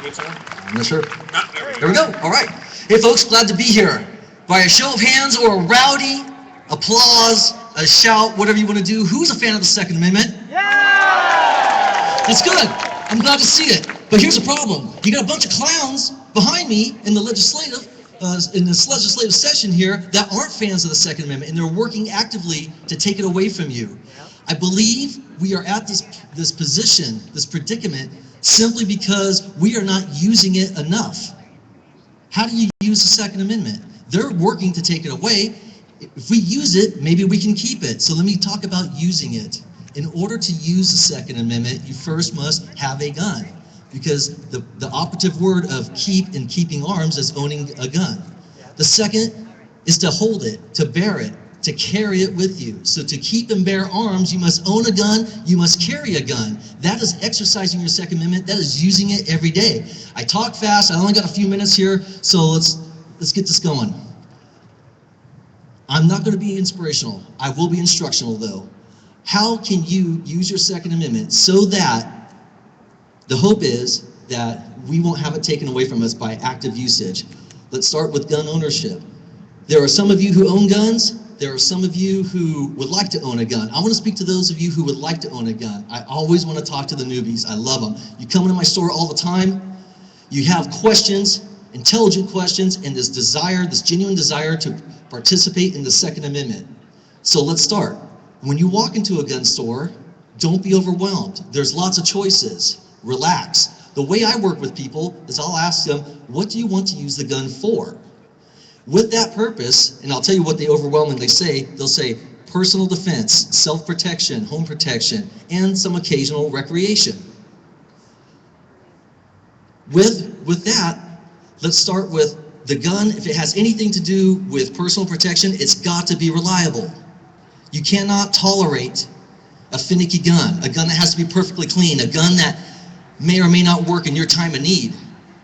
I'm not sure. There we go. All right. Hey, folks, glad to be here. By a show of hands or a rowdy applause, a shout, whatever you want to do, who's a fan of the Second Amendment? Yeah! That's good. I'm glad to see it. But here's the problem. You got a bunch of clowns behind me in the legislative, in this legislative session here that aren't fans of the Second Amendment, and they're working actively to take it away from you. I believe we are at this position, this predicament, simply because we are not using it enough. How do you use the Second Amendment? They're working to take it away. If we use it, maybe we can keep it. So let me talk about using it. In order to use the Second Amendment, you first must have a gun, because the operative word of keep and keeping arms is owning a gun. The second is to hold it, to bear it, to carry it with you. So to keep and bear arms, you must own a gun, you must carry a gun. That is exercising your Second Amendment, that is using it every day. I talk fast, I only got a few minutes here, so let's get this going. I'm not going to be inspirational, I will be instructional though. How can you use your Second Amendment so that the hope is that we won't have it taken away from us by active usage? Let's start with gun ownership. There are some of you who own guns. There are some of you who would like to own a gun. I want to speak to those of you who would like to own a gun. I always want to talk to the newbies. I love them. You come into my store all the time. You have questions, intelligent questions, and this desire, this genuine desire to participate in the Second Amendment. So let's start. When you walk into a gun store, don't be overwhelmed. There's lots of choices. Relax. The way I work with people is I'll ask them, what do you want to use the gun for? With that purpose, and I'll tell you what they overwhelmingly say, they'll say personal defense, self-protection, home protection, and some occasional recreation. With that, let's start with the gun. If it has anything to do with personal protection, it's got to be reliable. You cannot tolerate a finicky gun, a gun that has to be perfectly clean, a gun that may or may not work in your time of need.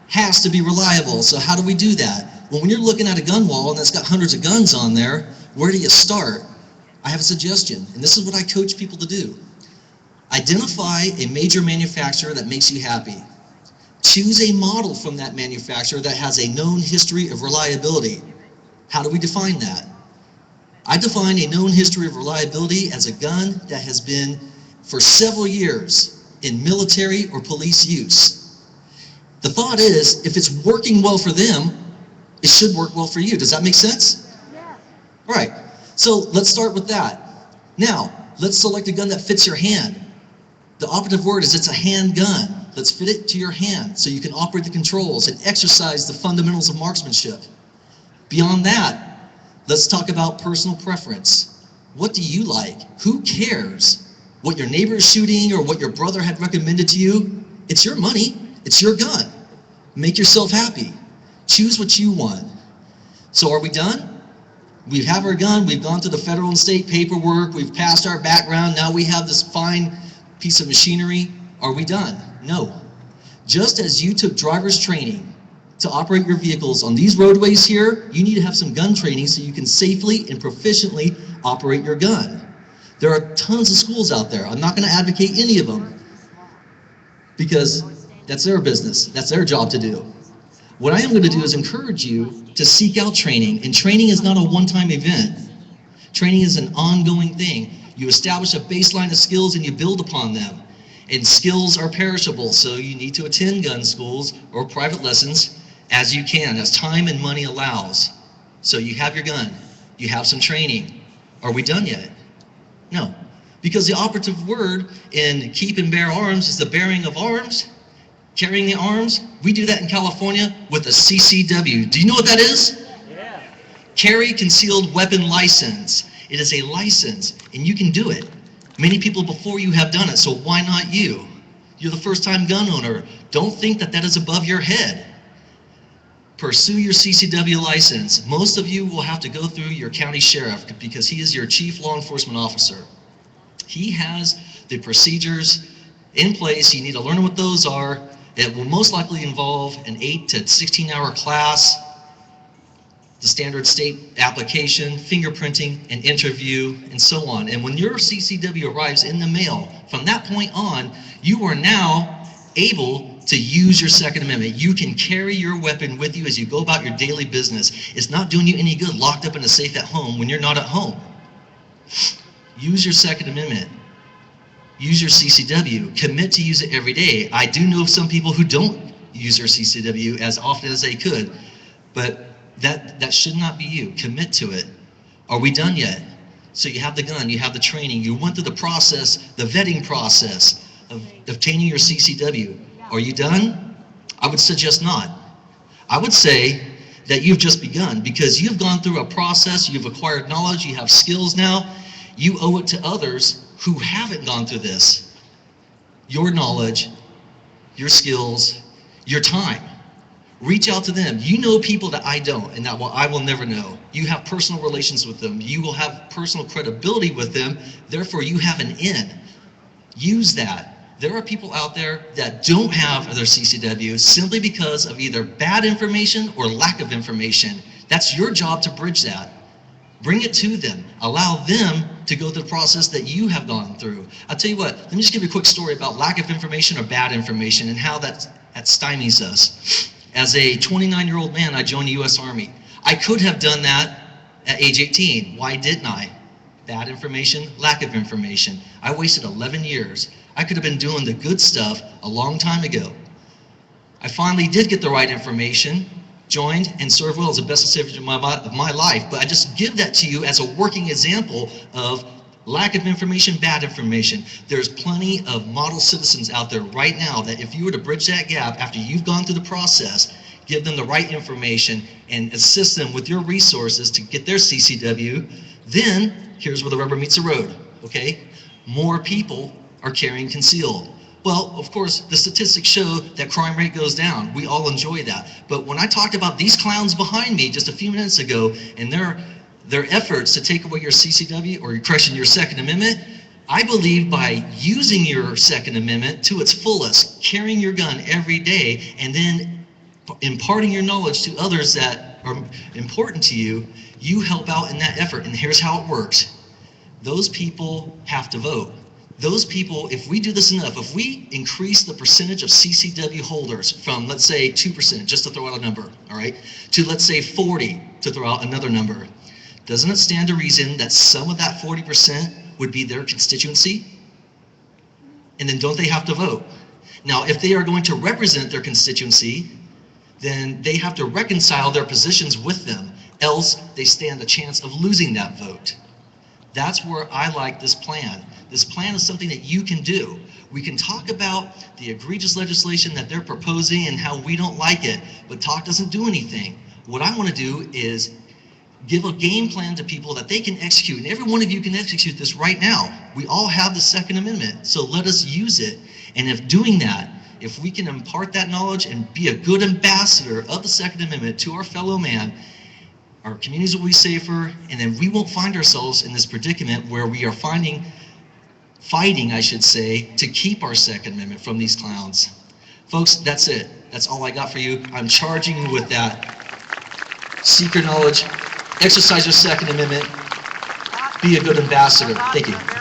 Has to be reliable. So how do we do that? Well, when you're looking at a gun wall and that's got hundreds of guns on there, where do you start? I have a suggestion, and this is what I coach people to do. Identify a major manufacturer that makes you happy. Choose a model from that manufacturer that has a known history of reliability. How do we define that? I define a known history of reliability as a gun that has been for several years in military or police use. The thought is, if it's working well for them, it should work well for you. Does that make sense? Yeah. All right, so let's start with that. Now, let's select a gun that fits your hand. The operative word is it's a handgun. Let's fit it to your hand so you can operate the controls and exercise the fundamentals of marksmanship. Beyond that, let's talk about personal preference. What do you like? Who cares what your neighbor is shooting or what your brother had recommended to you? It's your money. It's your gun. Make yourself happy. Choose what you want. So are we done? We have our gun. We've gone through the federal and state paperwork. We've passed our background. Now we have this fine piece of machinery. Are we done? No. Just as you took driver's training to operate your vehicles on these roadways here, you need to have some gun training so you can safely and proficiently operate your gun. There are tons of schools out there. I'm not going to advocate any of them because that's their business. That's their job to do. What I am going to do is encourage you to seek out training, and training is not a one-time event. Training is an ongoing thing. You establish a baseline of skills and you build upon them. And skills are perishable, so you need to attend gun schools or private lessons as you can, as time and money allows. So you have your gun, you have some training. Are we done yet? No, because the operative word in keep and bear arms is the bearing of arms. Carrying the arms, we do that in California with a CCW. Do you know what that is? Yeah. Carry Concealed Weapon License. It is a license, and you can do it. Many people before you have done it, so why not you? You're the first-time gun owner. Don't think that that is above your head. Pursue your CCW license. Most of you will have to go through your county sheriff because he is your chief law enforcement officer. He has the procedures in place. You need to learn what those are. It will most likely involve an 8 to 16-hour class, the standard state application, fingerprinting, an interview, and so on. And when your CCW arrives in the mail, from that point on, you are now able to use your Second Amendment. You can carry your weapon with you as you go about your daily business. It's not doing you any good locked up in a safe at home when you're not at home. Use your Second Amendment. Use your CCW. Commit to use it every day. I do know of some people who don't use their CCW as often as they could, but that should not be you. Commit to it. Are we done yet? So you have the gun, you have the training, you went through the process, the vetting process of obtaining your CCW. Are you done? I would suggest not. I would say that you've just begun, because you've gone through a process, you've acquired knowledge, you have skills now. You owe it to others who haven't gone through this. Your knowledge, your skills, your time. Reach out to them. You know people that I don't, and that I will never know. You have personal relations with them. You will have personal credibility with them. Therefore, you have an in. Use that. There are people out there that don't have their CCW simply because of either bad information or lack of information. That's your job to bridge that. Bring it to them. Allow them to go through the process that you have gone through. I'll tell you what, let me just give you a quick story about lack of information or bad information and how that stymies us. As a 29-year-old man, I joined the U.S. Army. I could have done that at age 18. Why didn't I? Bad information, lack of information. I wasted 11 years. I could have been doing the good stuff a long time ago. I finally did get the right information, joined, and served well as the best decision of my life. But I just give that to you as a working example of lack of information, bad information. There's plenty of model citizens out there right now that if you were to bridge that gap after you've gone through the process, give them the right information and assist them with your resources to get their CCW, then here's where the rubber meets the road, okay? More people are carrying concealed. Well, of course, the statistics show that crime rate goes down. We all enjoy that. But when I talked about these clowns behind me just a few minutes ago and their efforts to take away your CCW or crushing your Second Amendment, I believe by using your Second Amendment to its fullest, carrying your gun every day, and then imparting your knowledge to others that are important to you, you help out in that effort. And here's how it works. Those people have to vote. Those people, if we do this enough, if we increase the percentage of CCW holders from, let's say, 2%, just to throw out a number, all right, to, let's say, 40, to throw out another number, doesn't it stand to reason that some of that 40% would be their constituency? And then don't they have to vote? Now, if they are going to represent their constituency, then they have to reconcile their positions with them, else they stand a chance of losing that vote. That's where I like this plan. This plan is something that you can do. We can talk about the egregious legislation that they're proposing and how we don't like it, but talk doesn't do anything. What I want to do is give a game plan to people that they can execute, and every one of you can execute this right now. We all have the Second Amendment, so let us use it. And if doing that, if we can impart that knowledge and be a good ambassador of the Second Amendment to our fellow man, our communities will be safer, and then we won't find ourselves in this predicament where we are fighting, I should say, to keep our Second Amendment from these clowns. Folks, that's it. That's all I got for you. I'm charging you with that. Seek your knowledge, exercise your Second Amendment, be a good ambassador. Thank you.